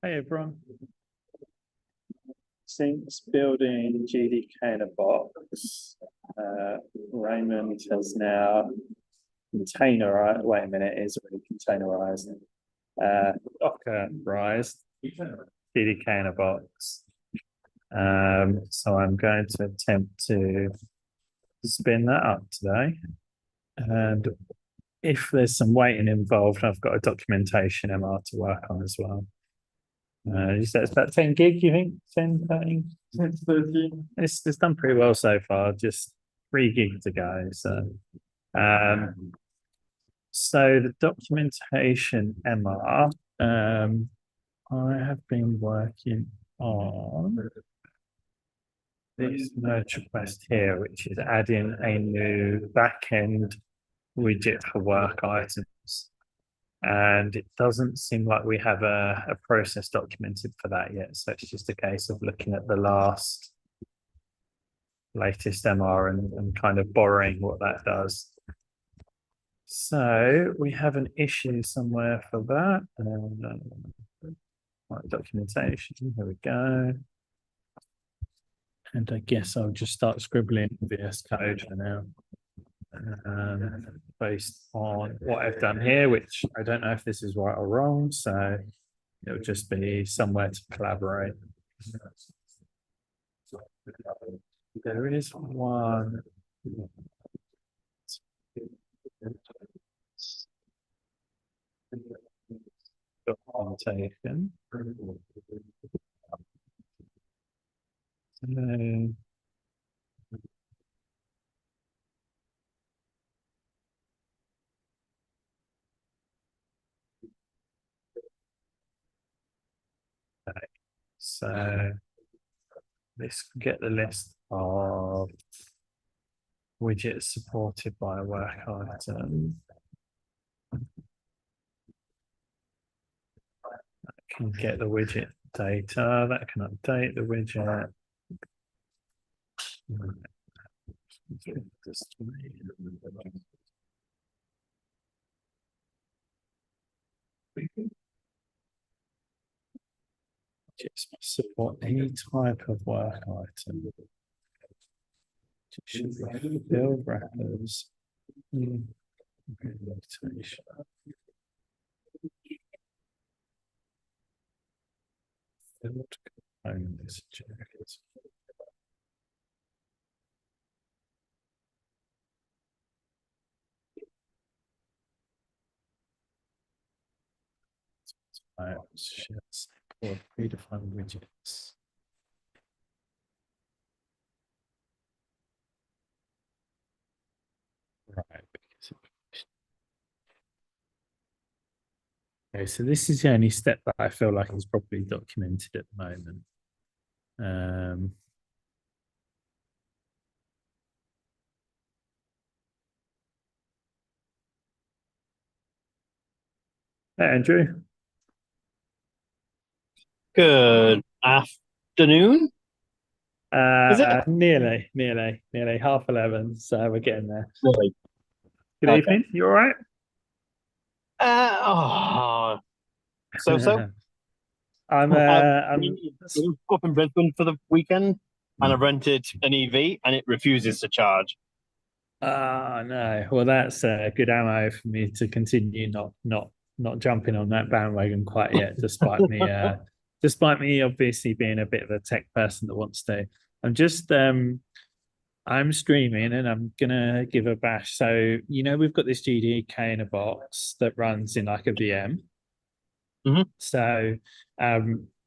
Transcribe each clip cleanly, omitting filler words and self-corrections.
Hey everyone. Since building GDK-in-a-box, Raymond has now containerized. Wait a minute, it is already containerized. Dockerized GDK-in-a-box. So I'm going to attempt to spin that up today. And if there's some waiting involved, I've got a documentation MR to work on as well. You said it's about 10 gig, you think? 10, 13? 13. It's done pretty well so far, just 3 gig to go. So the documentation MR, I have been working on this merge request here, which is adding a new backend widget for work items. And it doesn't seem like we have a process documented for that yet. So it's just a case of looking at the latest MR and kind of borrowing what that does. So we have an issue somewhere for that. Right, documentation, here we go. And I guess I'll just start scribbling VS Code for now. Based on what I've done here, which I don't know if this is right or wrong, so it'll just be somewhere to collaborate. There is one documentation. Okay, so let's get the list of widgets supported by a work item. That can get the widget data, that can update the widget. Just support any type of work item. It should be build wrappers. Build components. Or predefined widgets. Right. Okay, so this is the only step that I feel like is properly documented at the moment. Hey, Andrew. Good afternoon. Is it Nearly 11:30. So we're getting there. really? Good Okay. evening. You all right? Uh, oh, so. I'm I've I'm been up in Brisbane for the weekend, and I've rented an EV, and it refuses to charge. no. Well, that's good ammo for me to continue not jumping on that bandwagon quite yet, despite me obviously being a bit of a tech person that wants to. I'm streaming and I'm gonna give a bash. So we've got this GDK in a box that runs in like a VM. Mhm. So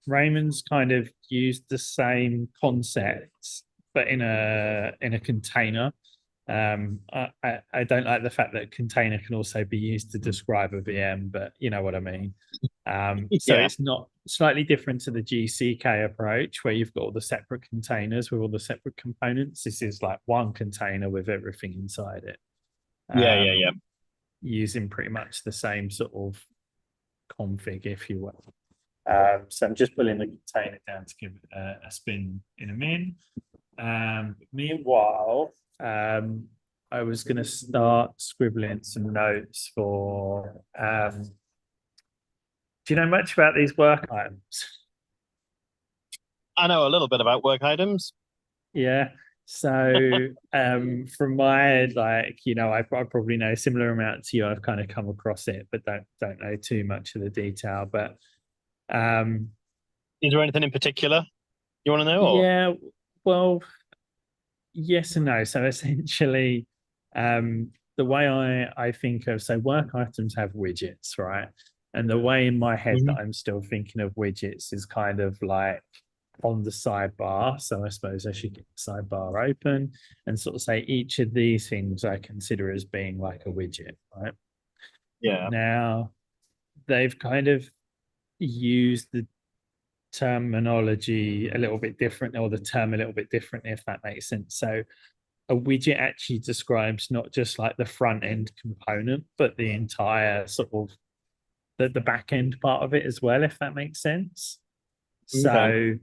Raymond's kind of used the same concepts, but in a container. I don't like the fact that container can also be used to describe a VM, but you know what I mean. So Yeah, it's not slightly different to the GCK approach where you've got all the separate containers with all the separate components. This is like one container with everything inside it. Um, yeah. Using pretty much the same sort of config, if you will. So I'm just pulling the container down to give it a spin in a min. Meanwhile, I was going to start scribbling some notes for Do you know much about these work items? I know a little bit about work items. Yeah. So, from my like, I probably know a similar amount to you. I've kind of come across it, but don't know too much of the detail. But um, Is there anything in particular you want to know? Or yeah, well, yes and no. So essentially, the way I think of so work items have widgets, right? And the way in my head that Mhm. I'm still thinking of widgets is kind of like on the sidebar. So I suppose I should get the sidebar open and sort of say each of these things I consider as being like a widget, right? Yeah. Now they've kind of used the terminology a little bit different, or the term a little bit different, if that makes sense. So a widget actually describes not just like the front end component, but the entire sort of the back end part of it as well, if that makes sense. Okay.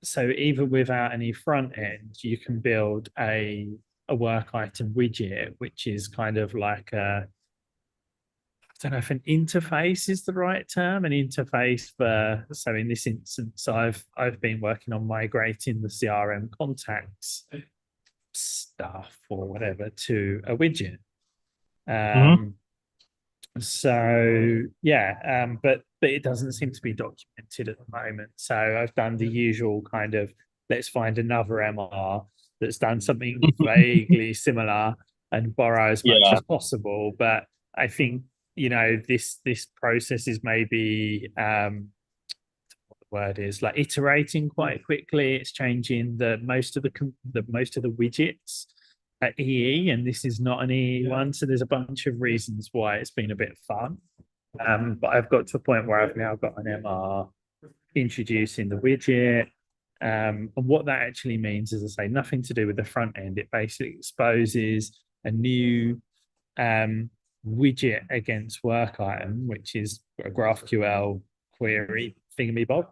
So even without any front end, you can build a work item widget, which is kind of like a I don't know if an interface is the right term. An interface for so in this instance, I've been working on migrating the CRM contacts stuff or whatever to a widget. Hmm. Um, so yeah, but it doesn't seem to be documented at the moment. So I've done the usual kind of let's find another MR that's done something vaguely similar and borrow as much Yeah. as possible. But I think this process is maybe what the word is like iterating quite quickly. It's changing the most of the widgets at EE, and this is not an EE one. So there's a bunch of reasons why it's been a bit fun. But I've got to a point where I've now got an MR introducing the widget. And what that actually means is, I say, nothing to do with the front end. It basically exposes a new widget against work item, which is a GraphQL query thingamabob,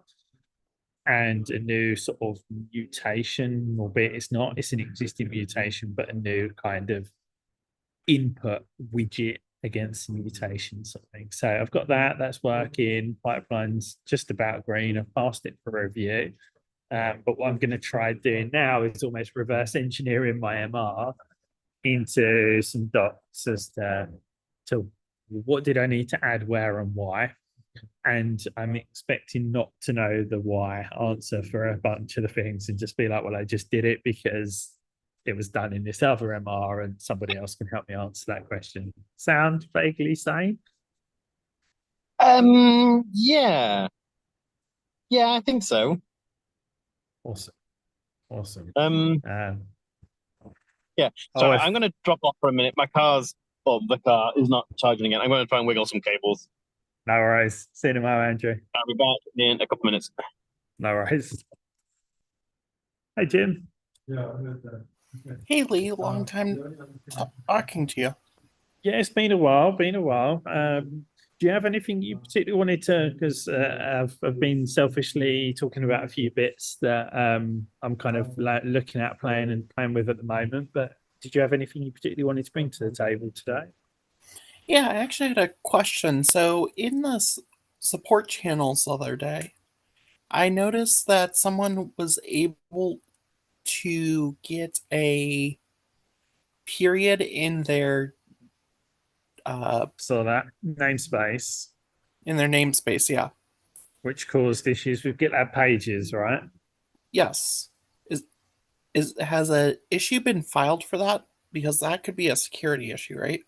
and a new sort of mutation, albeit it's an existing mutation, but a new kind of input widget against the mutation sort of thing. So I've got that's working. Pipeline's just about green. I've passed it for review. But what I'm going to try doing now is almost reverse engineering my MR into some docs as to what did I need to add where and why. And I'm expecting not to know the why answer for a bunch of the things and just be like, well, I just did it because it was done in this other MR and somebody else can help me answer that question. Sound vaguely sane? Yeah. Yeah, I think so. Awesome. Awesome. Um, Um, yeah. So oh, I'm going to drop off for a minute. The car is not charging again. I'm going to try and wiggle some cables. no worries. See you tomorrow, Andrew. I'll be back in a couple minutes. No worries. Hey, Jim. Hey Lee, long time talking to you. Yeah, it's been a while. Been a while. Do you have anything you particularly wanted to? Because I've been selfishly talking about a few bits that I'm kind of like looking at playing with at the moment. But did you have anything you particularly wanted to bring to the table today? Yeah, I actually had a question. So in the support channels the other day, I noticed that someone was able to get a period uh So that namespace, in their namespace. Yeah. which caused issues with GitLab pages, right? Yes. Is has a issue been filed for that? Because that could be a security issue, right?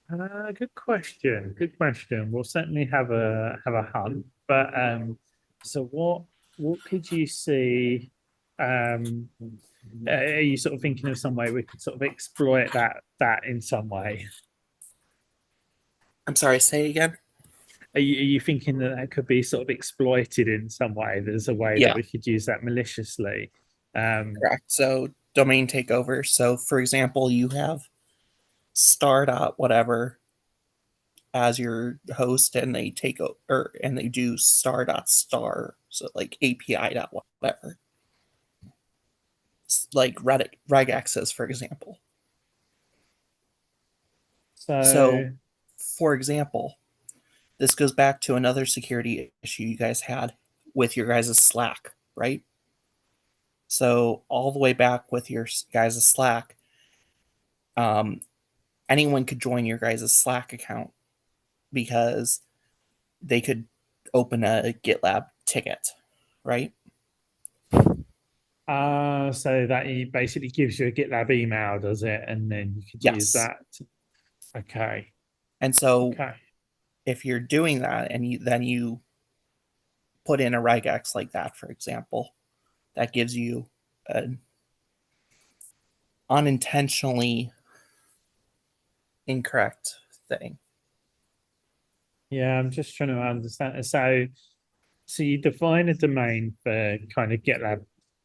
Good question. Good question. We'll certainly have a hunt. But so what could you see? Are you sort of thinking of some way we could sort of exploit that in some way? I'm sorry, say again? Are you thinking that that could be sort of exploited in some way? There's a way that Yeah, we could use that maliciously. Um, correct. So domain takeover. So for example, you have star dot whatever as your host and they take over and they do star dot star, so like API dot whatever, like regex for example. So so for example, this goes back to another security issue you guys had with your guys' Slack, right? So all the way back with your guys' Slack, um, anyone could join your guys' Slack account because they could open a GitLab ticket, right? So that he basically gives you a GitLab email, does it? And then you could use Yes. that. Okay. And so Okay. if you're doing that and you put in a regex like that, for example, that gives you an unintentionally incorrect thing. Yeah, I'm just trying to understand. So you define a domain for kind of GitLab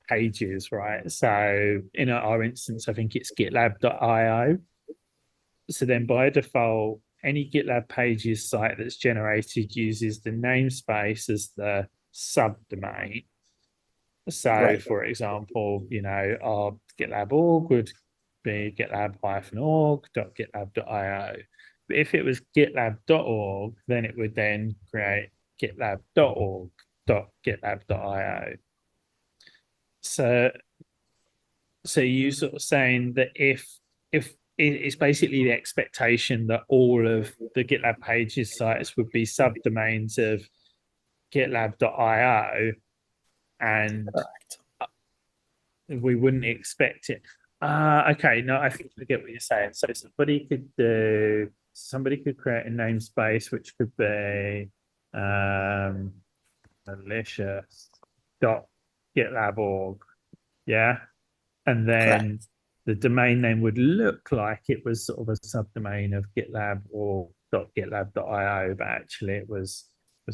pages, right? So in our instance, I think it's gitlab.io. So then by default, any GitLab pages site that's generated uses the namespace as the subdomain. So, Right. for example, our GitLab org would be gitlab-org.gitlab.io. But if it was gitlab.org, then it would then create gitlab.org.gitlab.io. So, so you sort of saying that if it's basically the expectation that all of the GitLab pages sites would be subdomains of gitlab.io, and Correct. we wouldn't expect it. Okay, no, I think I get what you're saying. So somebody could create a namespace which could be malicious dot gitlab org, yeah, and then Correct. the domain name would look like it was sort of a subdomain of GitLab or .gitlab.io, but actually it was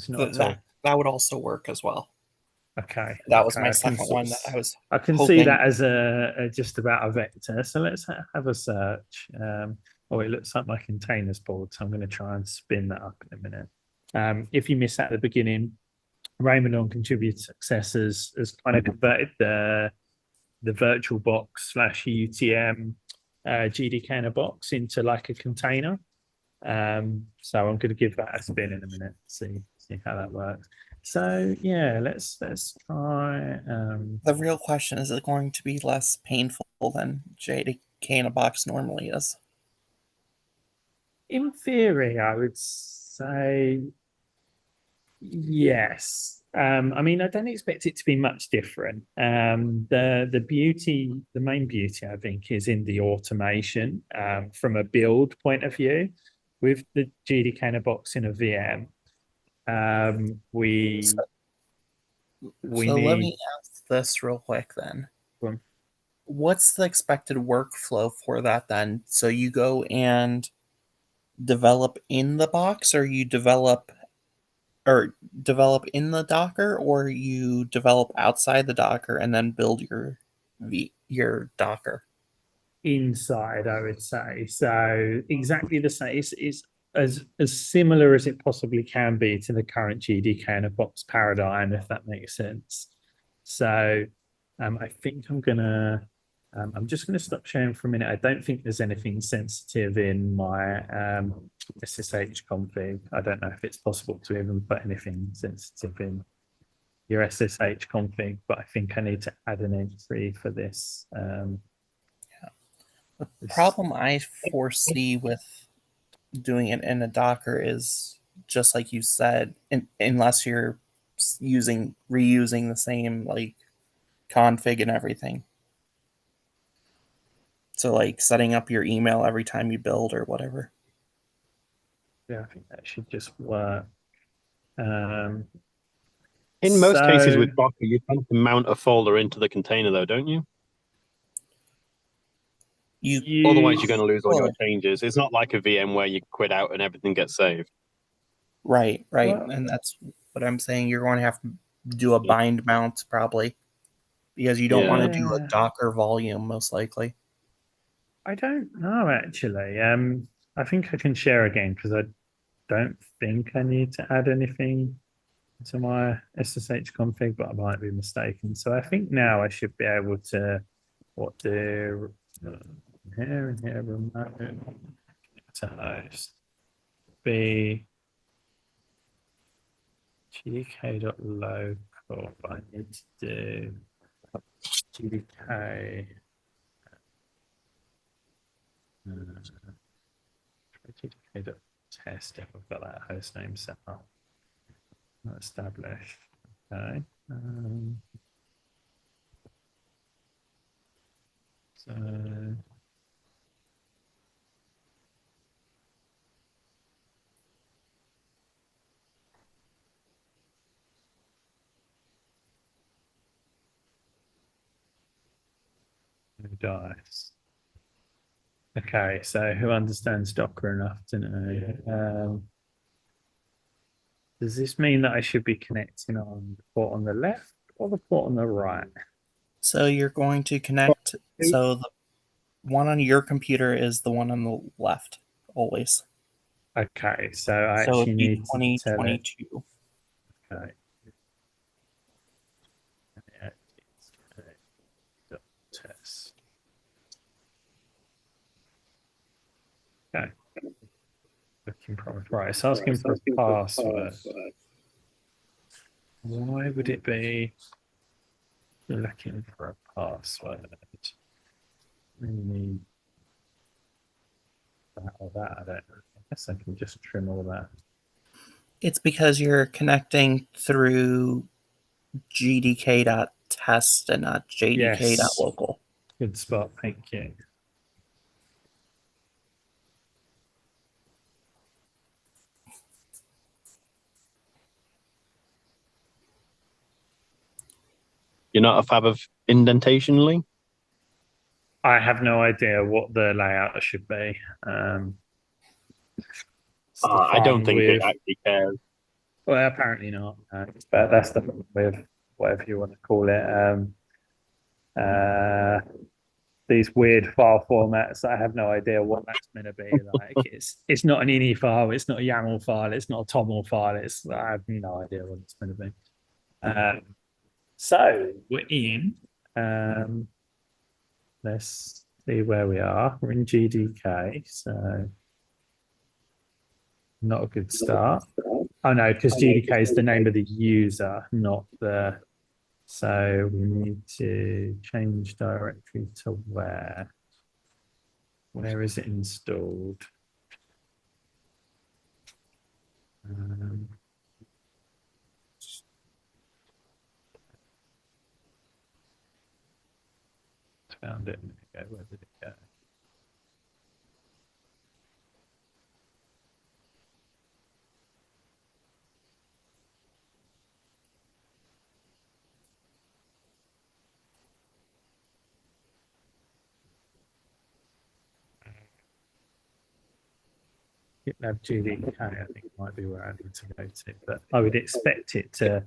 not at That all. that would also work as well. Okay, That was okay, my second one that I was I can see hoping. that as a just about a vector. So let's have a search. Oh, it looks like my containers board, so I'm going to try and spin that up in a minute. If you missed at the beginning, Raymond on Contributor Success has kind of converted the virtual box slash UTM GDK-in-a-box into like a container. So I'm going to give that a spin in a minute, see how that works. So yeah, let's try. The real question is it going to be less painful than GDK-in-a-box normally is? In theory, I would say yes. I mean, I don't expect it to be much different. The main beauty, I think, is in the automation from a build point of view. With the GDK in a box in a VM, we So, we so let need me ask this real quick then. um, What's the expected workflow for that then? So you go and develop in the box, or you develop in the Docker, or you develop outside the Docker and then build your Docker. inside, I would say. So exactly the same. It's as similar as it possibly can be to the current GDK in a box paradigm, if that makes sense. So I think I'm just gonna stop sharing for a minute. I don't think there's anything sensitive in my SSH config. I don't know if it's possible to even put anything sensitive in your SSH config, but I think I need to add an entry for this. The This problem I foresee with doing it in a Docker is just like you said, unless you're using reusing the same like config and everything. So like setting up your email every time you build or whatever. Yeah, I think that should just work. Um, In most cases so with Docker, you tend to mount a folder into the container, though, don't you? You Otherwise, you you're going to lose all your could. changes. It's not like a VM where you quit out and everything gets saved. Right. well, And that's what I'm saying. You're going to have to do a bind mount probably because you don't want Yeah. to do a yeah, Docker volume most likely. I don't know actually. I think I can share again because I don't think I need to add anything to my SSH config, but I might be mistaken. So I think now I should be able to what do here and here remote to host be GDK.local. I need to do GDK. GDK.test if I've got that host name set up. Not established. Okay. So dice. Okay, so who understands Docker enough to know? Does this mean that I should be connecting on the port on the left or the port on the right? So you're going to connect. So the one on your computer is the one on the left, always. Okay, so I So actually it'd be need to tell it. 2022. Okay. Test. Okay. Looking promising. Right, it's asking for a password. Why would it be looking for a password? We need that or that. I don't know. I guess I can just trim all that. It's because you're connecting through GDK.test and not JDK.local. Good spot. Thank you. You're not a fab of indentation, Lee? I have no idea what the layout should be. It's the I don't fun think with, it actually cares. well, apparently not. But that's the fun with whatever you want to call it. These weird file formats. I have no idea what that's going to be like. It's not an ini file. It's not a YAML file. It's not a TOML file. I have no idea what it's going to be. So we're in. Let's see where we are. We're in GDK. So not a good start. Oh no, because GDK is the name of the user, not the. So we need to change directory to where. Where is it installed? Found it. Okay, where did it go? GitLab GDK, I think might be where I need to go to, but I would expect it to.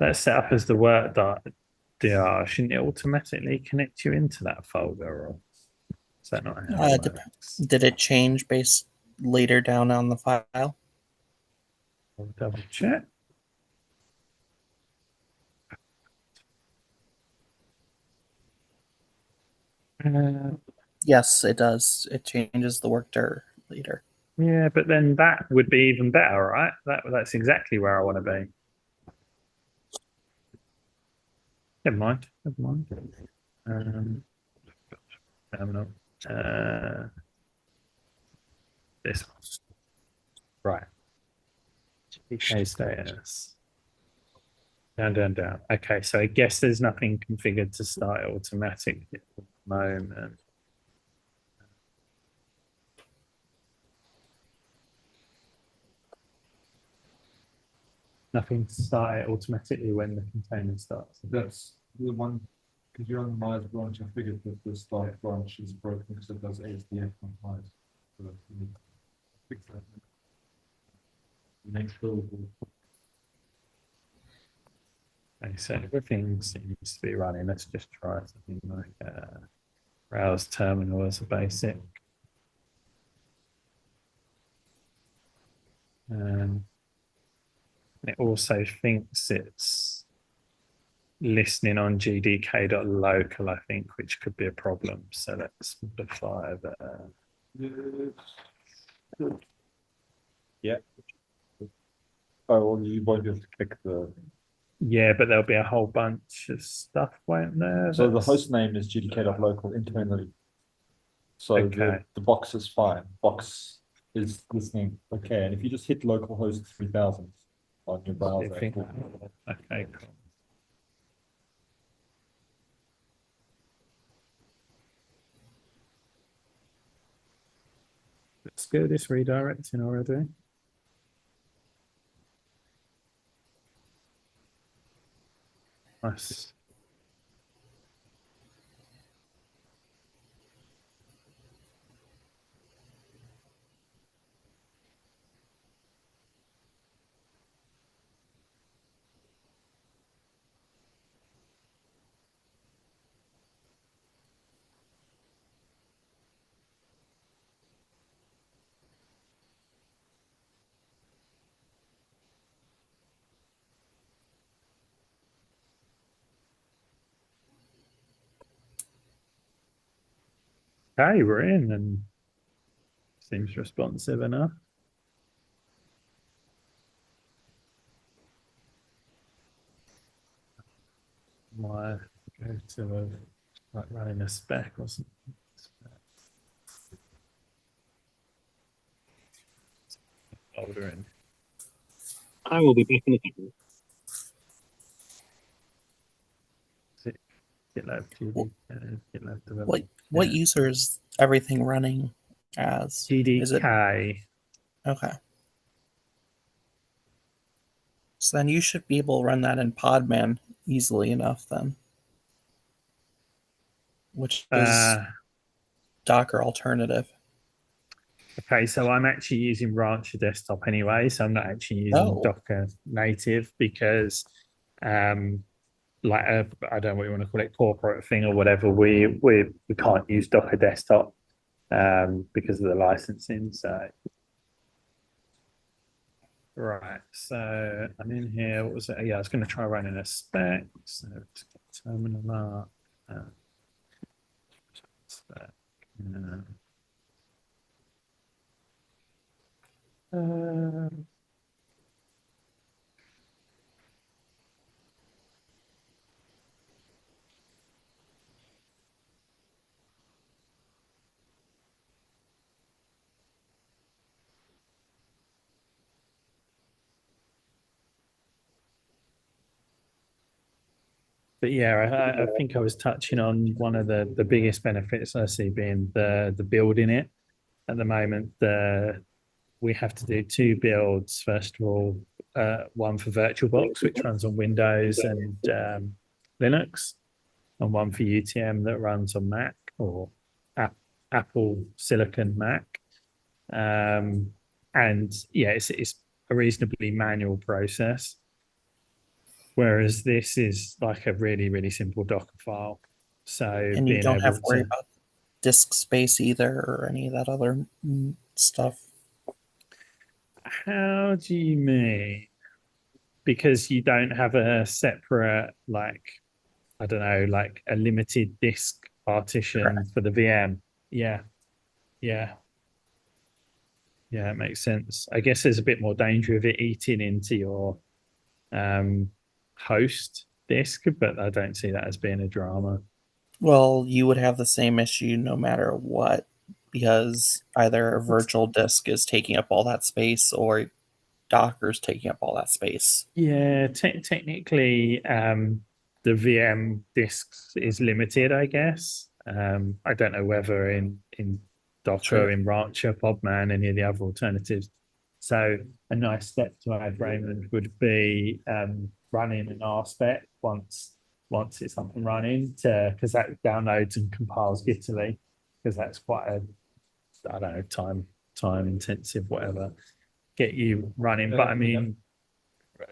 Let's set up as the work DR. Shouldn't it automatically connect you into that folder, or is that not how it works? Did it change based later down on the file? I'll double check. Yes, it does. It changes the work dir later. Yeah, but then that would be even better, right? That's exactly where I want to be. Never mind. Never mind. Terminal. This one. Right. GDK status. Down. Okay, so I guess there's nothing configured to start it automatically at the moment. Nothing to start it automatically when the container starts. That's the one, because you're on the Myers branch, I figured that the start branch is broken because it does ASDF on Myers. So you need to fix that. Next level. Okay, so everything seems to be running. Let's just try something like browse terminal as a basic. It also thinks it's listening on GDK.local, I think, which could be a problem. So let's modify that. Yeah. Oh, well, you won't be able to click the. Yeah, but there'll be a whole bunch of stuff, won't there? So the that's- host name is GDK.local internally. So Okay. the box is fine. Box is listening okay. And if you just hit localhost 3000 on your browser, If it- cool. Okay, cool. Let's go this redirecting already. Nice. Okay, we're in and seems responsive enough. My go to like running a spec or something. Folder in. I will be back in a second. GitLab GDK, GitLab development. What Yeah. user is everything running as? Is it GDK. okay? So then you should be able to run that in Podman easily enough then, which is Docker alternative. Okay, so I'm actually using Rancher desktop anyway, so I'm not actually using Oh. Docker native because like I don't know what you want to call it, corporate thing or whatever, we can't use Docker desktop because of the licensing. So right, so I'm in here. What was it? Yeah, I was going to try running a spec. So let's get terminal up. Spec. Um, but yeah, I think I was touching on one of the biggest benefits I see being the building it. At the moment, we have to do two builds. First of all, one for VirtualBox, which runs on Windows and Linux, and one for UTM that runs on Mac or Apple Silicon Mac. And yeah, it's a reasonably manual process. Whereas this is like a really, really simple Docker file. So And you being don't have able to worry to, about disk space either or any of that other stuff. how do you mean? Because you don't have a separate, like, I don't know, like a limited disk partition Correct. for the VM. Yeah, yeah, yeah, it makes sense. I guess there's a bit more danger of it eating into your um, host disk, but I don't see that as being a drama. Well, you would have the same issue no matter what, because either a virtual disk is taking up all that space or Docker's taking up all that space. Yeah, technically, the VM disks is limited, I guess. I don't know whether in Docker, Sure. in Rancher, Podman, any of the other alternatives. So a nice step to add, Raymond, would be running an RSpec once it's up and running to because that downloads and compiles Gittily because that's quite a I don't know time intensive whatever get you running. But I mean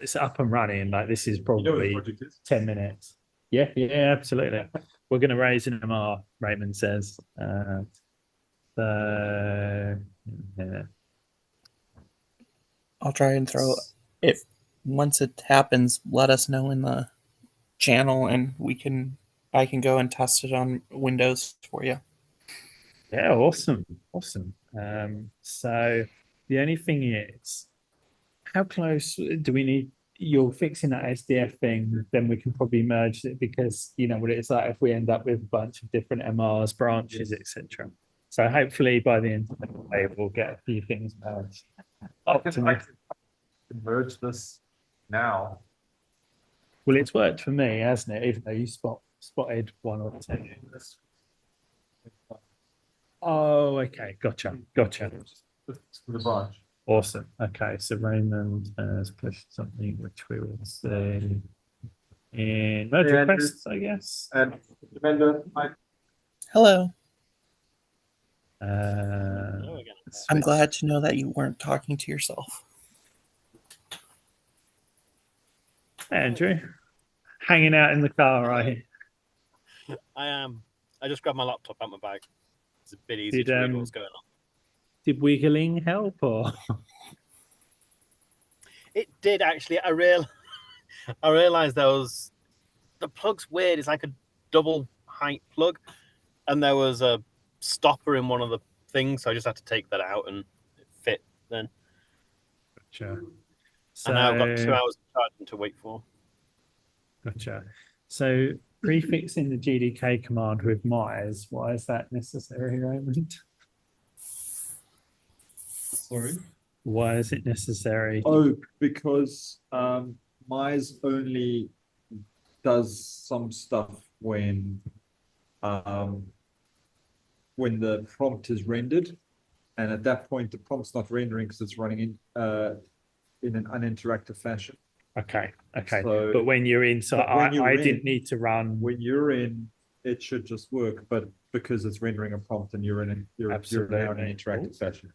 it's up and running. Like this is You know what the probably project is? 10 minutes. Yeah, yeah, absolutely. We're going to raise an MR, Raymond says. So, yeah. I'll try and throw if once it happens, let us know in the channel and I can go and test it on Windows for you. Yeah, awesome. Awesome. So the only thing is, how close do we need? You're fixing that SDF thing, then we can probably merge it because you know what it's like if we end up with a bunch of different MRs, branches, etc. So hopefully by the end of the day we'll get a few things merged. I can merge this now. Well, it's worked for me, hasn't it? Even though you spotted one or two. Oh, okay, gotcha. It's for the branch. Awesome. Okay, so Raymond has pushed something which we will see in merge Yeah, requests, I guess. And Amanda, Hello. Hello again. I'm glad to know that you weren't talking to yourself. Andrew, hanging out in the car, right? I am. I just grabbed my laptop out my bag. It's a bit easier Did to read what's going on. did wiggling help or? It did actually. I realized there was the plug's weird. It's like a double height plug, and there was a stopper in one of the things, so I just had to take that out and it fit then. Gotcha. And now I've got 2 So hours of charging to wait for. gotcha. So prefixing the GDK command with Myers, why is that necessary, Raymond? sorry. Why is it necessary? Oh, because Mize only does some stuff when the prompt is rendered, and at that point the prompt's not rendering because it's running in an uninteractive fashion. Okay. So- But when you're in, so But when you're I in- didn't need to run. When you're in, it should just work, but because it's rendering a prompt and you're now in an Absolutely. interactive fashion.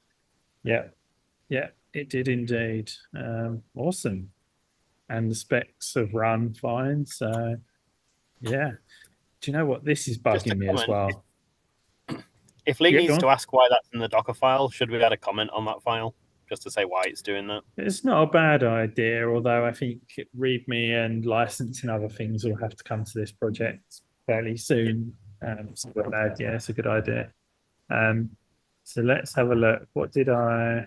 Yeah, it did indeed. Awesome. And the specs have run fine. So, yeah. Do you know what? This is Just a bugging me as comment. well. If Lee Yeah, go needs on. to ask why that's in the Docker file, should we add a comment on that file just to say why it's doing that? It's not a bad idea, although I think README and licensing other things will have to come to this project fairly soon. So yeah, it's a good idea. So let's have a look. What did I?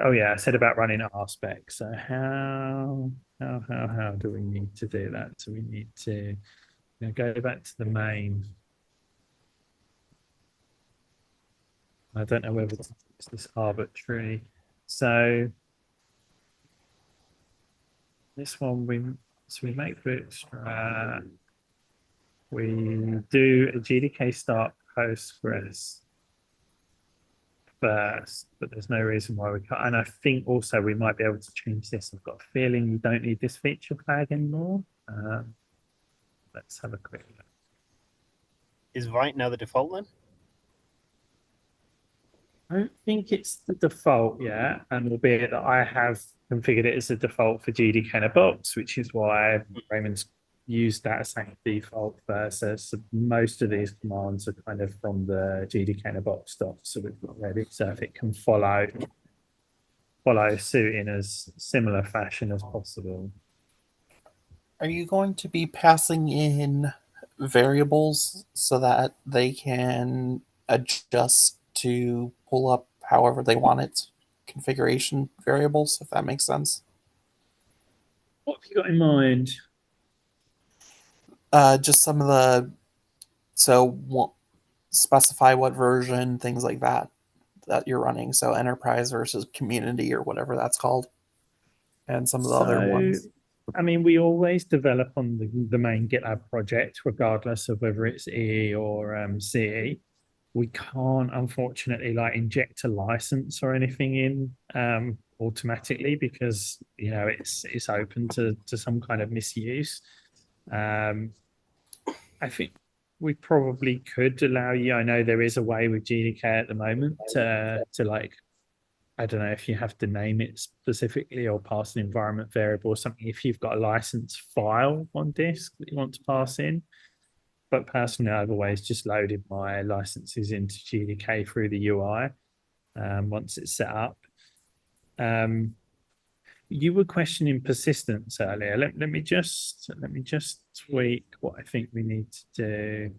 Oh yeah, I said about running RSpec. So how do we need to do that? So we need to go back to the main. I don't know whether it's this arbitrary. So this one we make bootstrap. We do a GDK start Postgres first, but there's no reason why we can't. And I think also we might be able to change this. I've got a feeling you don't need this feature flag anymore. Let's have a quick look. Is right now the default then? I don't think it's the default yet, and albeit that I have configured it as a default for GDK-in-a-box, which is why Raymond's used that as a default first. So most of these commands are kind of from the GDK-in-a-box stuff, so we've got ready. So if it can follow suit in as similar fashion as possible. Are you going to be passing in variables so that they can adjust to pull up however they want it? Configuration variables, if that makes sense. What have you got in mind? Just some of the specify what version, things like that you're running. So enterprise versus community or whatever that's called, and some of the other ones. I mean, we always develop on the main GitLab project, regardless of whether it's EE or CE. We can't, unfortunately, like inject a license or anything in automatically because it's open to some kind of misuse. I think we probably could allow you. I know there is a way with GDK at the moment to like, I don't know if you have to name it specifically or pass an environment variable or something if you've got a license file on disk that you want to pass in. But personally, I've always just loaded my licenses into GDK through the UI once it's set up. You were questioning persistence earlier. Let me just tweak what I think we need to do.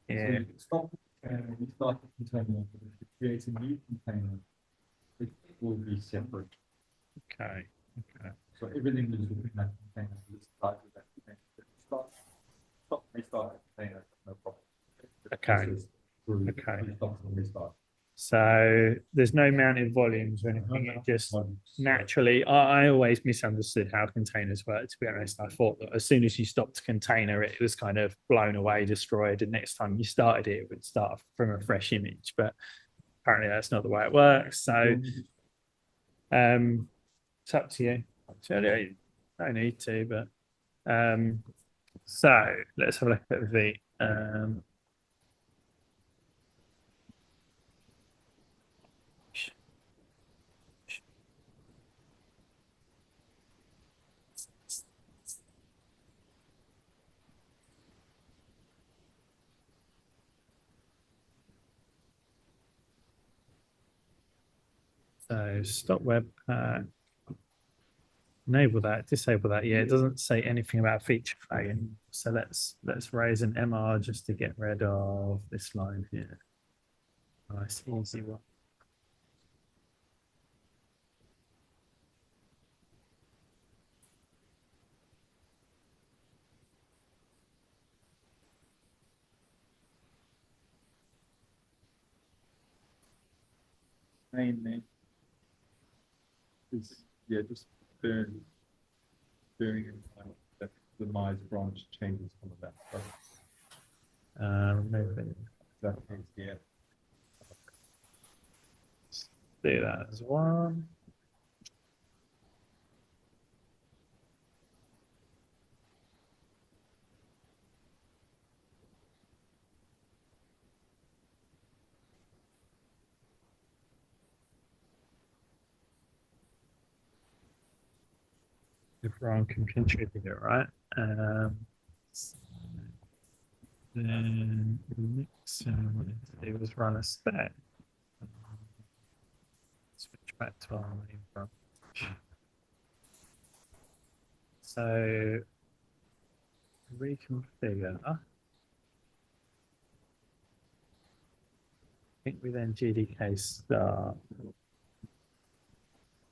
Yeah. So you start the container, you create a new container. will be separate. Okay. Okay. So everything is within that container. Let's start with that container. Restart the container, no problem. Okay. Okay. Restart and restart. So there's no mounted volumes or anything. It just naturally, I always misunderstood how containers work, to be honest. I thought that as soon as you stopped a container, it was kind of blown away, destroyed. And next time you started it, it would start from a fresh image. But apparently that's not the way it works. So it's up to you. Actually, no need to, but so let's have a look at the so stop webpack. Enable that, disable that. Yeah, it doesn't say anything about feature flagging. So let's raise an MR just to get rid of this line here. Nice, easy one. Mainly. Yeah, just bearing in mind that the Mize branch changes some of that stuff. Maybe That is, yeah. do that as well. Everyone can contribute, right? Then next, what it was run a spec. Switch back to our main branch. So reconfigure. I think we then GDK start.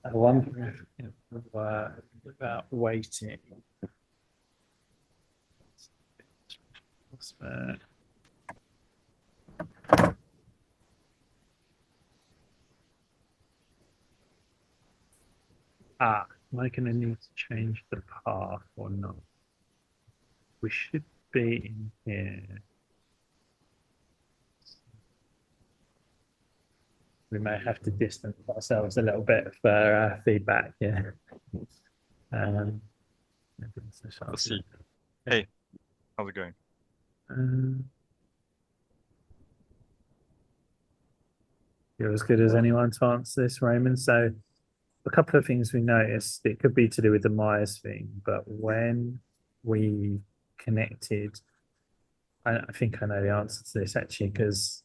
I wonder if it would work without waiting. What's that? Am I going to need to change the path or not? We should be in here. We may have to distance ourselves a little bit for feedback. Yeah. Let's see. Hey, how's it going? You're as good as anyone to answer this, Raymond. So a couple of things we noticed. It could be to do with the Myers thing, but when we connected, I think I know the answer to this actually, because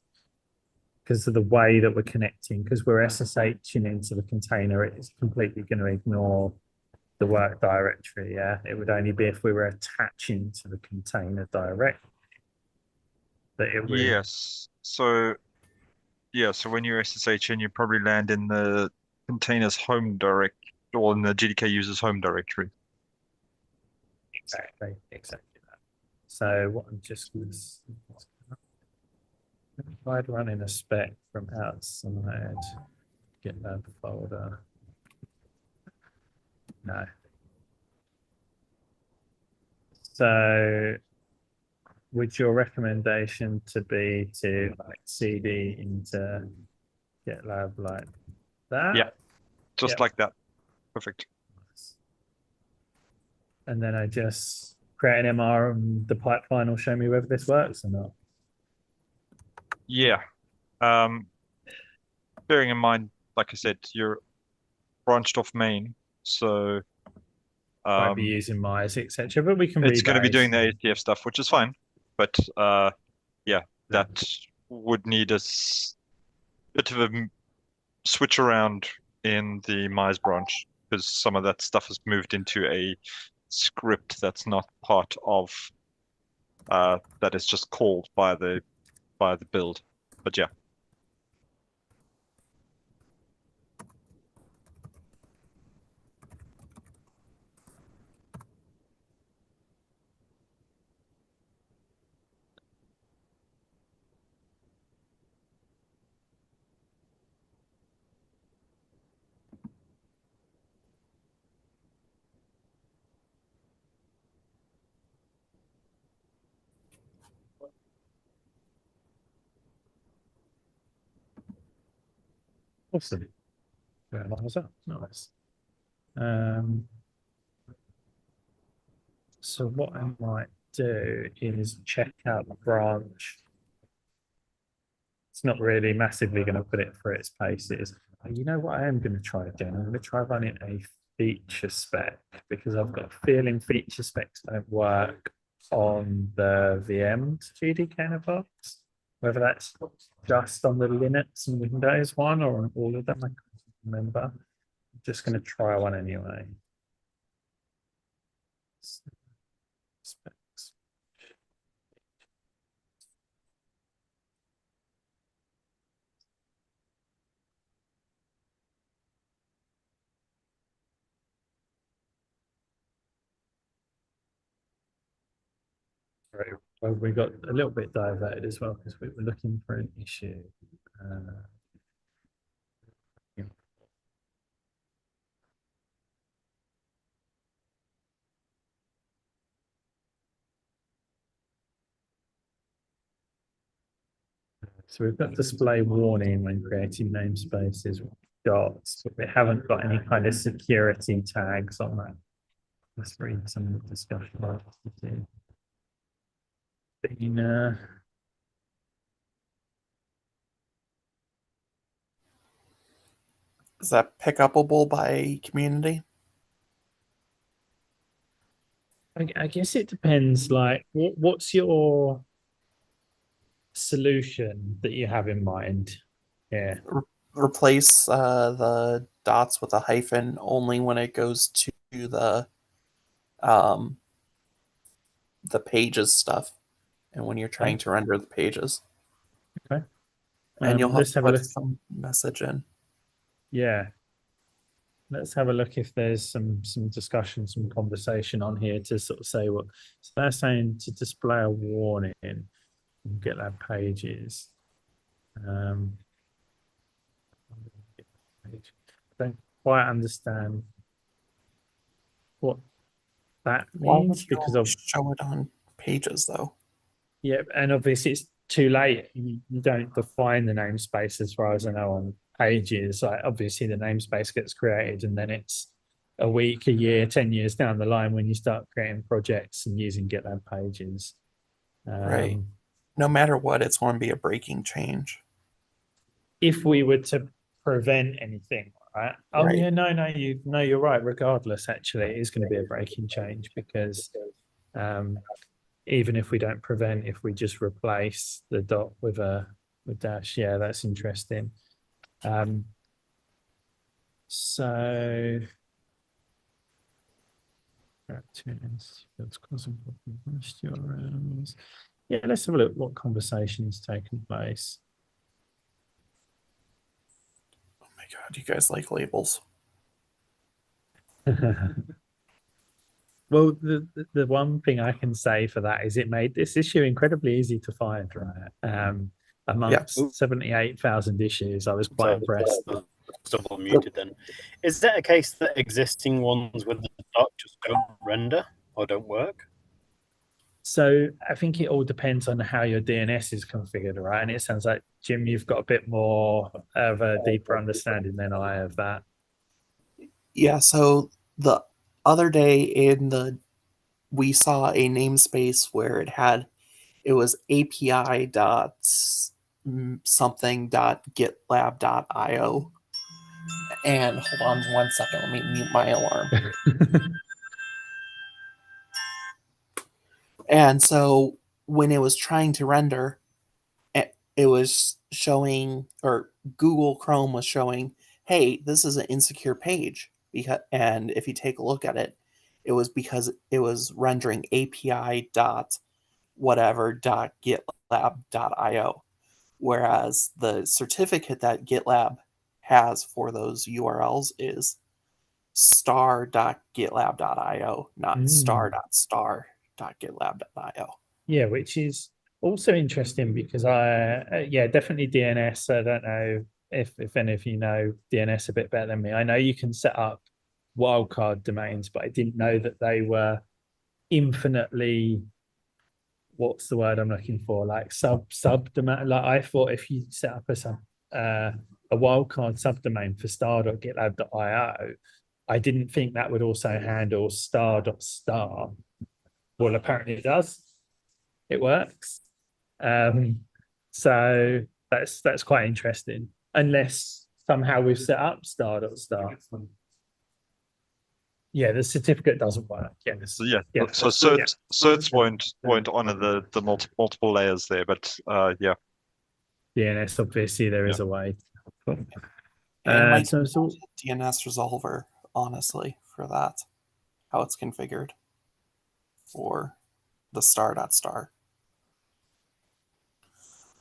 of the way that we're connecting, because we're SSHing into the container, it's completely going to ignore the work directory. Yeah, it would only be if we were attaching to the container directly that it would. Yes. So when you're SSHing, you probably land in the container's home directory or in the GDK user's home directory. Exactly that. So what I'm just tried running a spec from outside GitLab folder. No. So would your recommendation to be to like CD into GitLab like that? Yeah, just like that. Perfect. And then I just create an MR and the pipeline will show me whether this works or not. Yeah. Bearing in mind, like I said, you're branched off main, so Might be using Myers, etc. But we can it's going to be doing the rebase. ASDF stuff, which is fine. But yeah, that would need a bit of a switch around in the Myers branch because some of that stuff has moved into a script that's not part of that is just called by the build. But yeah. Awesome. Where was that? Nice. So what I might do is check out the branch. It's not really massively going to put it through its paces. You know what I am going to try doing? I'm going to try running a feature spec because I've got a feeling feature specs don't work on the VM's GDK-in-a-box. Whether that's just on the Linux and Windows one or on all of them, I can't remember. I'm just going to try one anyway. Specs. Right. Well, we got a little bit diverted as well because we were looking for an issue. Yeah. So we've got display warning when creating namespaces with dots, but we haven't got any kind of security tags on that. Let's read some discussion about it. Is that pickupable by community? I guess it depends. Like, what's your solution that you have in mind? Yeah. Replace the dots with a hyphen only when it goes to um, the pages stuff and when you're trying to render the pages. Okay. And you'll have let's to have a put look. some message in. Yeah. Let's have a look if there's some discussion, some conversation on here to sort of say what. So they're saying to display a warning and GitLab pages. Don't quite understand what that Why would means because you of show it on pages though? yeah, and obviously it's too late. You don't define the namespace as far as I know on pages. Like obviously the namespace gets created and then it's a week, a year, 10 years down the line when you start creating projects and using GitLab pages. Right. No matter what, it's going to be a breaking change. If we were to prevent anything, right? Oh Right. yeah, no, you're right. Regardless, actually, it is going to be a breaking change because even if we don't prevent, if we just replace the dot with dash, yeah, that's interesting. So URLs. Yeah, let's have a look what conversation's taken place. Oh my God, you guys like labels. Well, the one thing I can say for that is it made this issue incredibly easy to find, right? Amongst 78,000 issues, I was quite impressed. Double muted then. Is that a case that existing ones with the dot just don't render or don't work? So I think it all depends on how your DNS is configured, right? And it sounds like, Jim, you've got a bit more of a deeper understanding than I have that. Yeah, so the other day we saw a namespace where it was API dot something dot GitLab dot io. And hold on 1 second, let me mute my alarm. And so when it was trying to render, it was showing, or Google Chrome was showing, hey, this is an insecure page. And if you take a look at it, it was because it was rendering API dot whatever dot GitLab dot io. Whereas the certificate that GitLab has for those URLs is star.gitlab.io, not star.star.gitlab.io. Yeah, which is also interesting because yeah, definitely DNS. I don't know if any of you know DNS a bit better than me. I know you can set up wildcard domains, but I didn't know that they were infinitely, what's the word I'm looking for? Like sub domain. Like I thought if you set up a a wildcard subdomain for star.gitlab.io, I didn't think that would also handle star.star. Well, apparently it does. It works. So that's quite interesting. Unless somehow we've set up star.star. Yeah, the certificate doesn't work. Yeah. So yeah, Yeah. so certs won't honor the multiple layers there, but yeah. DNS, obviously there is a way. Yeah, it might So be it's all, DNS resolver, honestly, for that, how it's configured for the star.star.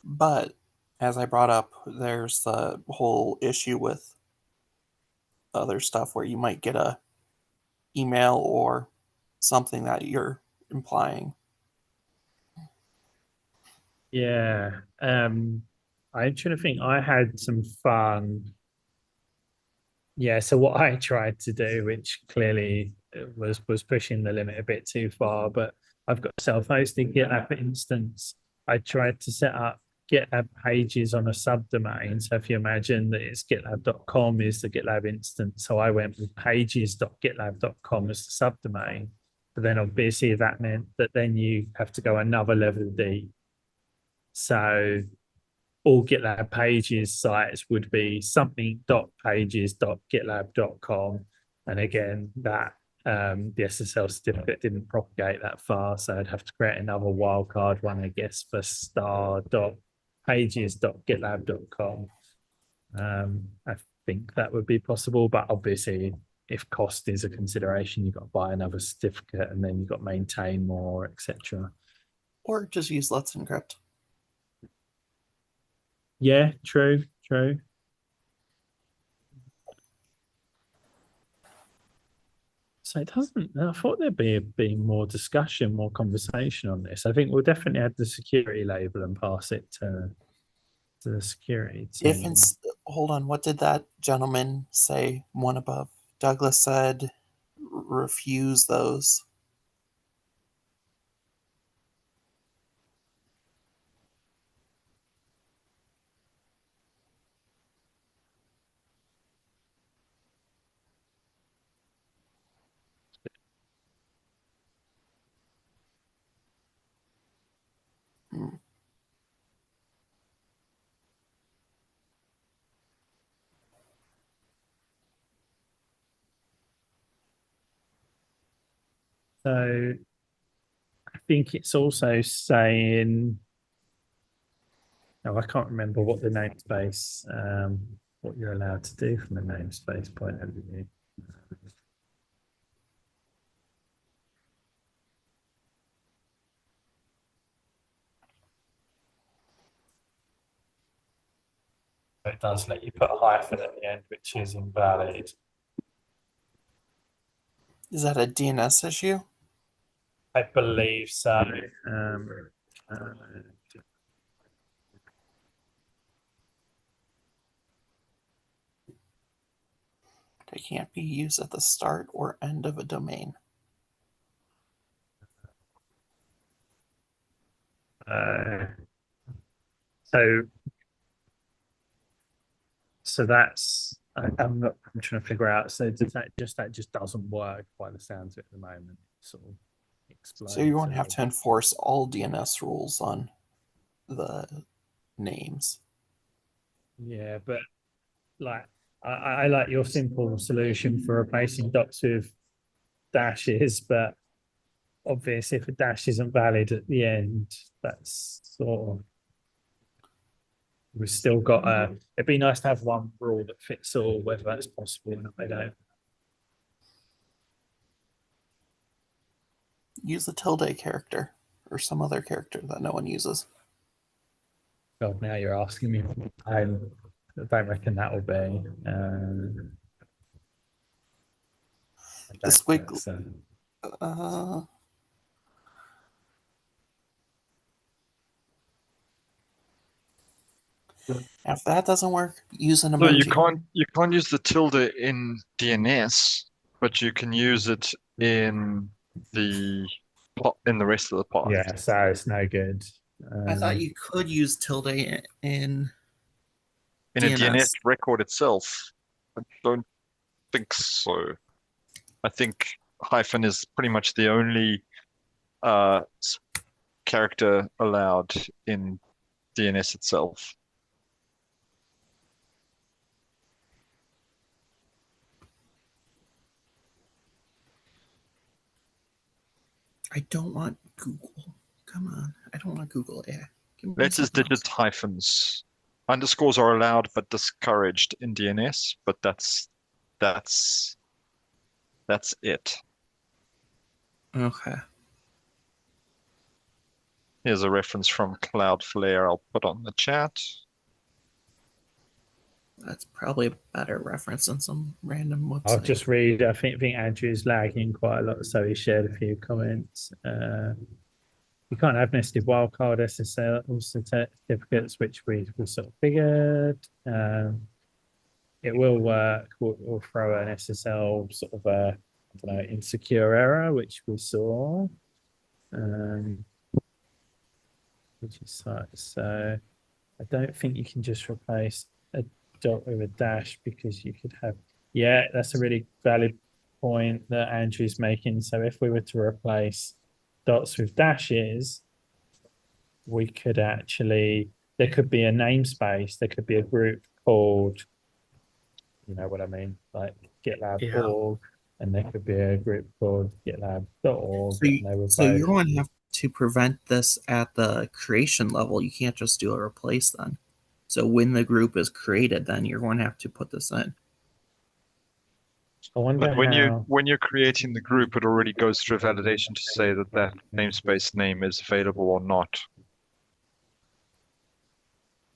But as I brought up, there's the whole issue with other stuff where you might get a email or something that you're implying. yeah. I'm trying to think. I had some fun. Yeah, so what I tried to do, which clearly was pushing the limit a bit too far, but I've got a self-hosted GitLab instance. I tried to set up GitLab pages on a subdomain. So if you imagine that it's gitlab.com is the GitLab instance, so I went with pages.gitlab.com as the subdomain. But then obviously that meant that then you have to go another level deep. So all GitLab pages sites would be something.pages.gitlab.com. And again, that the SSL certificate didn't propagate that far. So I'd have to create another wildcard one, I guess, for star.pages.gitlab.com. I think that would be possible, but obviously if cost is a consideration, you've got to buy another certificate and then you've got to maintain more, etc. Or just use Let's Encrypt. Yeah, true. So it doesn't. I thought there'd be more discussion, more conversation on this. I think we'll definitely add the security label and pass it to the security team. Hold on, what did that gentleman say? One above. Douglas said, refuse those. So I think it's also saying. No, I can't remember what the namespace, what you're allowed to do from a namespace point of view. It does let you put a hyphen at the end, which is invalid. Is that a DNS issue? I believe so. They can't be used at the start or end of a domain. So that's I'm trying to figure out. So does that just doesn't work by the sounds of it at the moment? It sort of explodes. So you're going to have to enforce all DNS rules on the names. Yeah, but like I like your simple solution for replacing dots with dashes, but obviously if a dash isn't valid at the end, that's sort of we've still got it'd be nice to have one rule that fits all, whether that's possible or not, I don't. Use the tilde character or some other character that no one uses. God, now you're asking me. I don't reckon that will be. The squiggle. So. If that doesn't work, use an emoji. No, you can't use the tilde in DNS, but you can use it in the rest of the path. Yeah, so it's no good. I thought you could use tilde in In a DNS DNS. record itself, I don't think so. I think hyphen is pretty much the only character allowed in DNS itself. I don't want Google. Come on. I don't want Google. Yeah. Give me Letters, something digits, else. hyphens. Underscores are allowed but discouraged in DNS, but that's it. Okay. Here's a reference from Cloudflare I'll put on the chat. That's probably a better reference than some random website. I'll just read. I think Andrew's lagging quite a lot, so he shared a few comments. You can't have nested wildcard SSL certificates, which we sort of figured. It will work. We'll throw an SSL sort of a I don't know, insecure error, which we saw. Which is so I don't think you can just replace a dot with a dash because you could have. Yeah, that's a really valid point that Andrew's making. So if we were to replace dots with dashes, we could actually, there could be a namespace, there could be a group called, you know what I mean, like GitLab.org, and there could be a group called GitLab.org. So you're going to have to prevent this at the creation level. You can't just do a replace then. So when the group is created, then you're going to have to put this in. I wonder But when you're creating the group, it already goes through validation to say that that namespace name is available or not.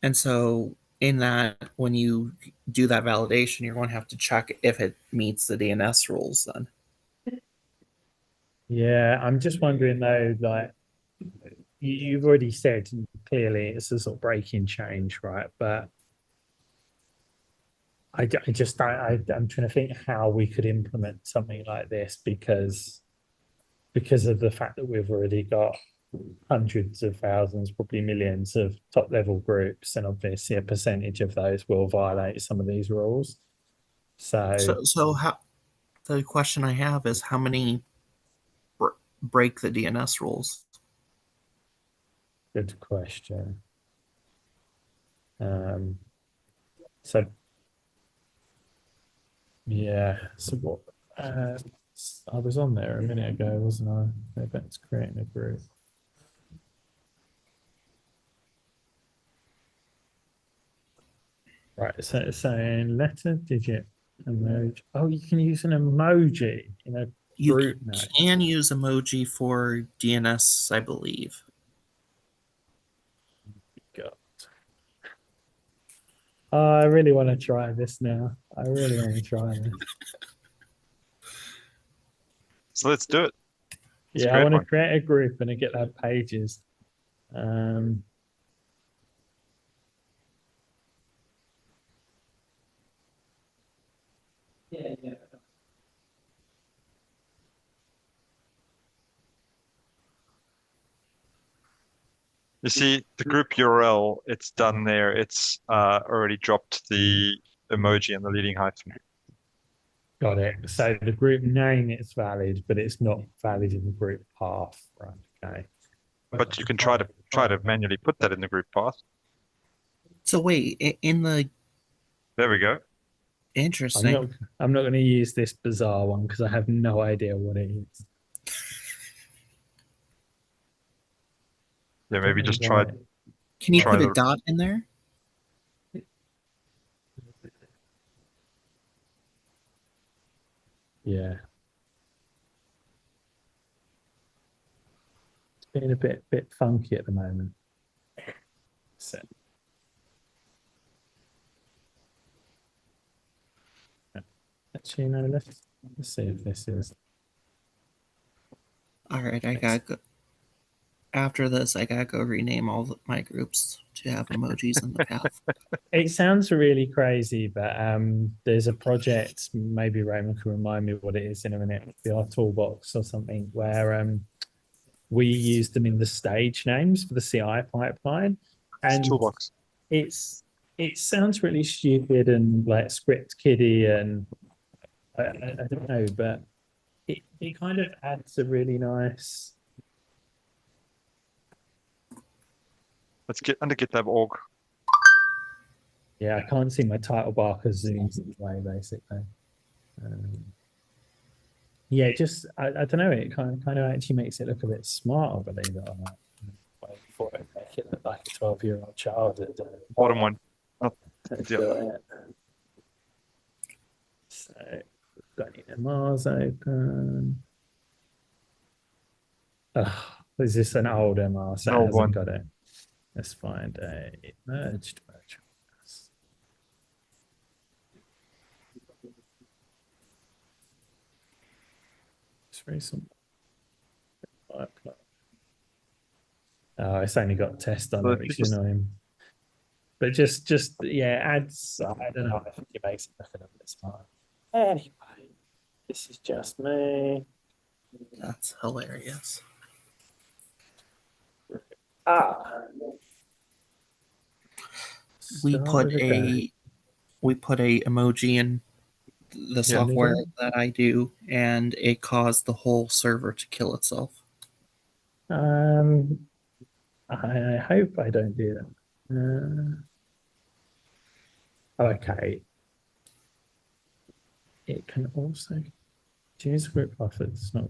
And so in that, when you do that validation, you're going to have to check if it meets the DNS rules then. Yeah, I'm just wondering though, like you've already said clearly it's a sort of breaking change, right? But I'm trying to think how we could implement something like this because of the fact that we've already got hundreds of thousands, probably millions of top level groups, and obviously a percentage of those will violate some of these rules. So how the question I have is how many break the DNS rules? Good question. So yeah, so what? I was on there a minute ago, wasn't I? Events creating a group. Right, so it's saying letter, digit, emoji. Oh, you can use an emoji in a group You name. can use emoji for DNS, I believe. God. Oh, I really want to try this now. I really want to try this. So let's do it. Yeah, I want to create a group and get that pages. Yeah. You see the group URL, it's done there. It's already dropped the emoji and the leading hyphen. Got it. So the group name is valid, but it's not valid in the group path. Right. Okay. But you can try to manually put that in the group path. So wait, in the There we go. interesting. I'm not going to use this bizarre one because I have no idea what it is. Yeah, maybe just try. Can you try put a the- dot in there? Yeah. It's been a bit funky at the moment. So. Actually, no, let's see if this is. All right, I gotta go. After this, I gotta go rename all my groups to have emojis in the path. It sounds really crazy, but there's a project. Maybe Raymond can remind me what it is in a minute. The toolbox or something where we use them in the stage names for the CI pipeline, and toolbox. it's it sounds really stupid and like script kiddie, and I don't know, but it kind of adds a really nice. Let's get under GitLab org. Yeah, I can't see my title bar because zooms in the way, basically. Yeah, just I don't know. It kind of actually makes it look a bit smarter, believe it or not. Wait for it, make it look like a 12-year-old child. Bottom one. Not Do it. So, got any Mars open? Oh, is this an old MR? So it No hasn't one. got it. Let's find a merged. It's very simple. Oh, it's only got test on So it, if you which is just- annoying. But just yeah, adds. I don't know. I think it makes it look a little bit smarter. Anyway, this is just me. That's hilarious. Ah, We Start put with a a emoji in the software that I do, and it caused the whole server to kill itself. I hope I don't do that. Okay. It can also choose a group buffer. It's not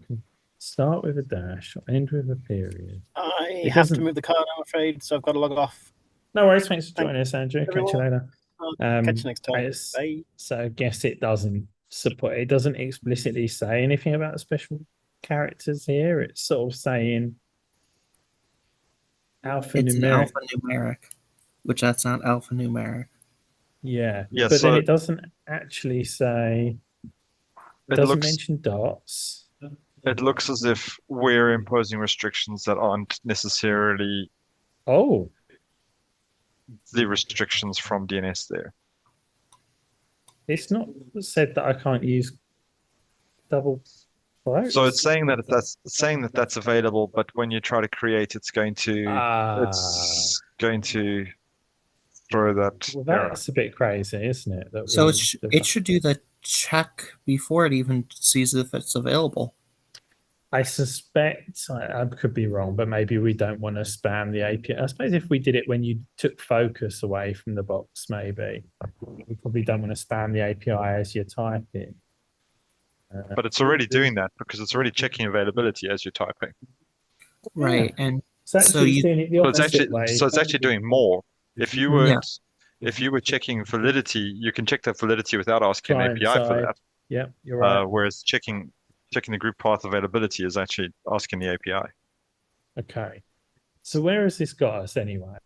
start with a dash or end with a period. I It have to doesn't- move the card, I'm afraid, so I've got to log off. No worries. Thanks for Thank joining us, Andrew. Catch you everyone. later. Catch you next time. It's- Bye. So I guess it doesn't support. It doesn't explicitly say anything about special characters here. It's sort of saying It's an alphanumeric. alphanumeric, which that's not alphanumeric. Yeah, Yeah, but then so- it doesn't actually say. It It doesn't looks- mention dots. It looks as if we're imposing restrictions that aren't necessarily Oh, the restrictions from DNS there. it's not said that I can't use double quotes. So it's saying that that's available, but when you try to create, it's going to throw that Well, error. that's a bit crazy, isn't it? That So we- it should do the check before it even sees if it's available. I suspect I could be wrong, but maybe we don't want to spam the API. I suppose if we did it when you took focus away from the box, maybe we probably don't want to spam the API as you're typing. But it's already doing that because it's already checking availability as you're typing. Right, and So So actually, you- it's doing it the So it's opposite actually way. so it's actually doing more. If you were Yeah. if you were checking validity, you can check that validity without asking an Client API for side. that. Yep, you're right. Whereas checking the group path availability is actually asking the API. Okay. So where has this got us anyway?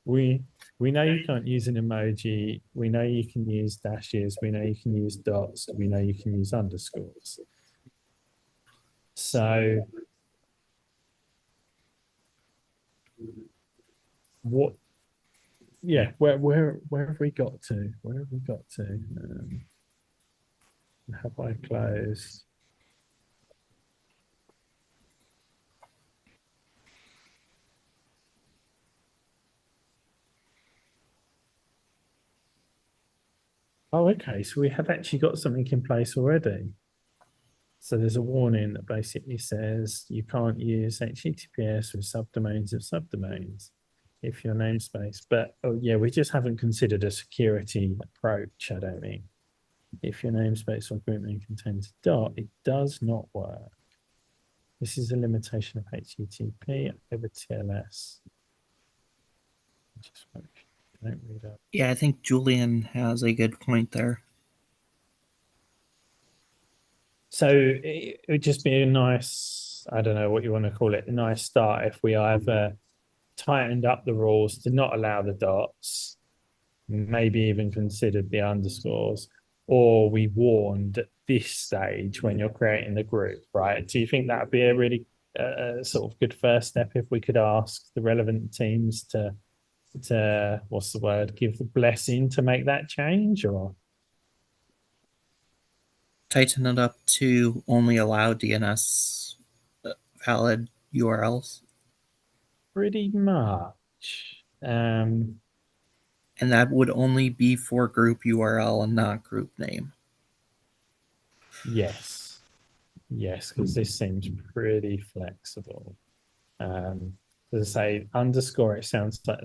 We know you can't use an emoji. We know you can use dashes. We know you can use dots. We know you can use underscores. So what? Yeah, where have we got to? Where have we got to? Have I closed? Oh, okay. So we have actually got something in place already. So there's a warning that basically says you can't use HTTPS with subdomains of subdomains if your namespace. But oh yeah, we just haven't considered a security approach, I don't think. If your namespace or group name contains a dot, it does not work. This is a limitation of HTTP over TLS. Just don't read up. yeah, I think Julian has a good point there. So it would just be a nice, I don't know what you want to call it, a nice start if we either tightened up the rules to not allow the dots, maybe even considered the underscores, or we warned at this stage when you're creating the group, right? Do you think that would be a really sort of good first step if we could ask the relevant teams to what's the word, give the blessing to make that change, or? Tighten it up to only allow DNS valid URLs. Pretty much. And And that would only be for group URL and not group name. Yes. Yes, because this seems pretty flexible. As I say, underscore, it sounds like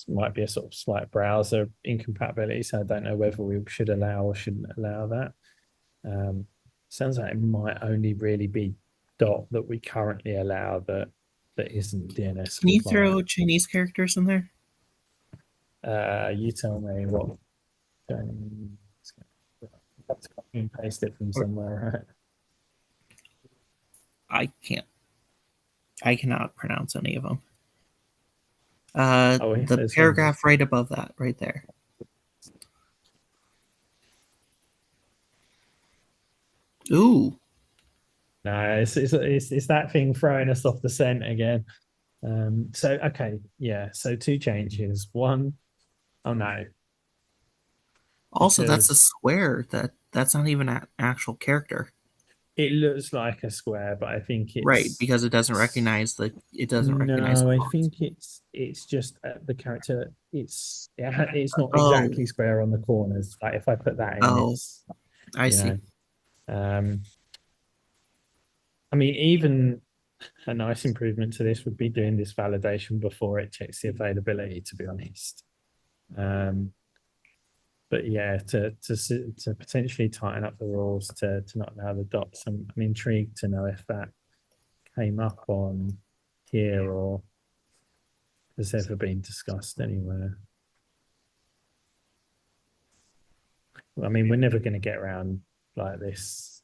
might be a sort of slight browser incompatibility, so I don't know whether we should allow or shouldn't allow that. Sounds like it might only really be dot that we currently allow that isn't DNS Can you compliant. throw Chinese characters in there? You tell me what. Let's copy and paste it from somewhere, right? I can't. I cannot pronounce any of them. Oh, the there's paragraph right above that, right there. Ooh, No, it's that thing throwing us off the scent again. So okay, yeah. So two changes. One, oh no, also that's a because square. That's not even an actual character. it looks like a square, but I think Right, it's because it doesn't recognize the no. I fonts. think it's just the character. It's not Oh. exactly square on the corners. Like if I put that in, Oh, it's I you see. know. I mean, even a nice improvement to this would be doing this validation before it checks the availability, to be honest. But yeah, to potentially tighten up the rules to not allow the dots. I'm intrigued to know if that came up on here or has ever been discussed anywhere. I mean, we're never going to get around like this.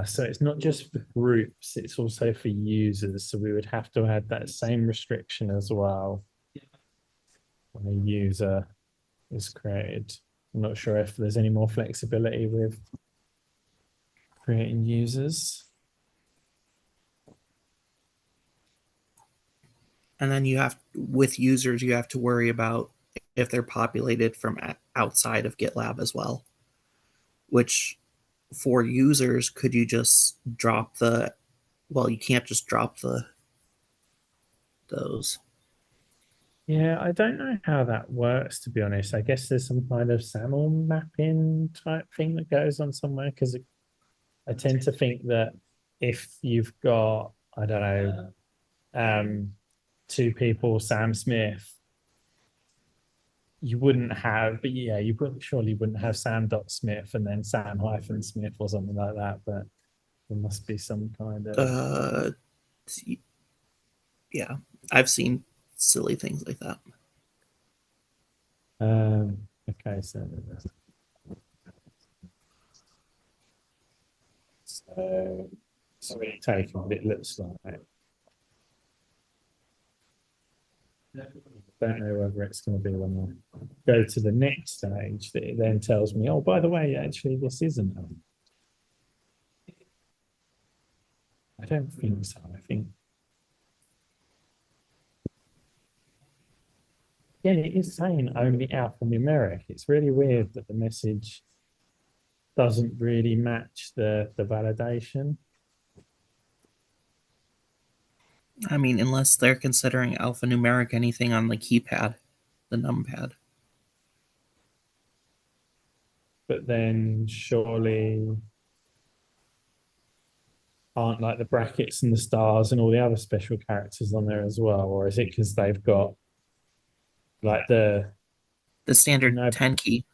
So it's not just for groups, it's also for users. So we would have to add that same restriction as well when a user is created. I'm not sure if there's any more flexibility with creating users. And then with users, you have to worry about if they're populated from outside of GitLab as well. Which, for users, could you just drop the? Well, you can't just drop those. Yeah, I don't know how that works, to be honest. I guess there's some kind of SAML mapping type thing that goes on somewhere because I tend to think that if you've got, I don't know, two people, Sam Smith, you wouldn't have, but yeah, you surely wouldn't have Sam.Smith and then Sam-Smith or something like that, but there must be some kind of Yeah, I've seen silly things like that. okay, so we're taking what it looks like. Don't know whether it's going to be when I go to the next stage that it then tells me, oh, by the way, actually, this isn't. I don't think so. I think, yeah, it is saying only alphanumeric. It's really weird that the message doesn't really match the validation. I mean, unless they're considering alphanumeric anything on the keypad, the numpad. But then surely aren't like the brackets and the stars and all the other special characters on there as well? Or is it because they've got like the standard No. 10 key,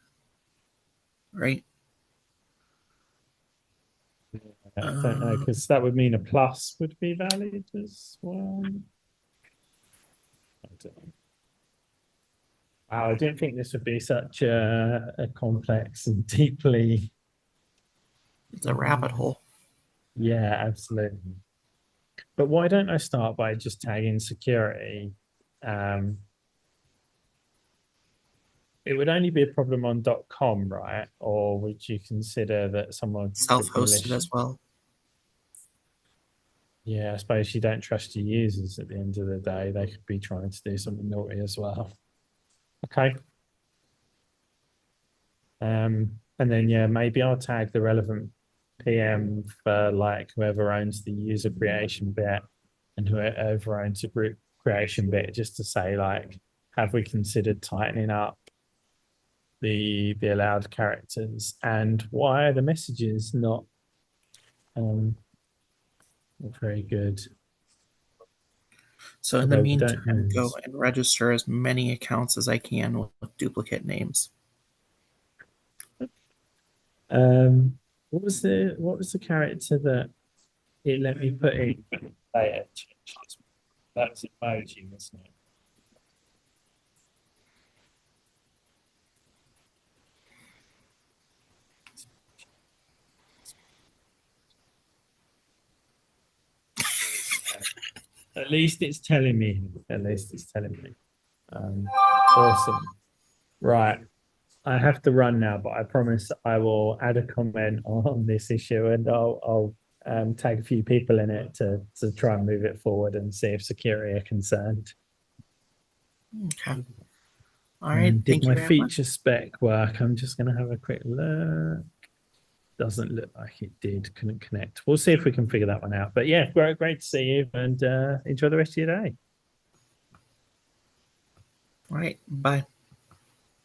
right? I don't know, because that would mean a plus would be valid as well. I don't know. Wow, I didn't think this would be such a complex and deeply. It's a rabbit hole. Yeah, absolutely. But why don't I start by just tagging security? It would only be a problem on .com, right? Or would you consider that someone could Self-hosted militia- as well. Yeah, I suppose you don't trust your users at the end of the day. They could be trying to do something naughty as well. Okay. And then yeah, maybe I'll tag the relevant PM for like whoever owns the user creation bit and whoever owns the group creation bit, just to say like, have we considered tightening up the allowed characters, and why are the messages not very good? So in the Although we don't meantime, go use- and register as many accounts as I can with duplicate names. what was the character that it let me put in later? That was emoji, wasn't it? At least it's telling me. At least it's telling me. Awesome. Right. I have to run now, but I promise I will add a comment on this issue, and I'll tag a few people in it to try and move it forward and see if security are concerned. Okay. All right. Did Thank you my very much. feature spec work? I'm just going to have a quick look. Doesn't look like it did. Couldn't connect. We'll see if we can figure that one out. But yeah, great to see you, and enjoy the rest of your day. All right. Bye.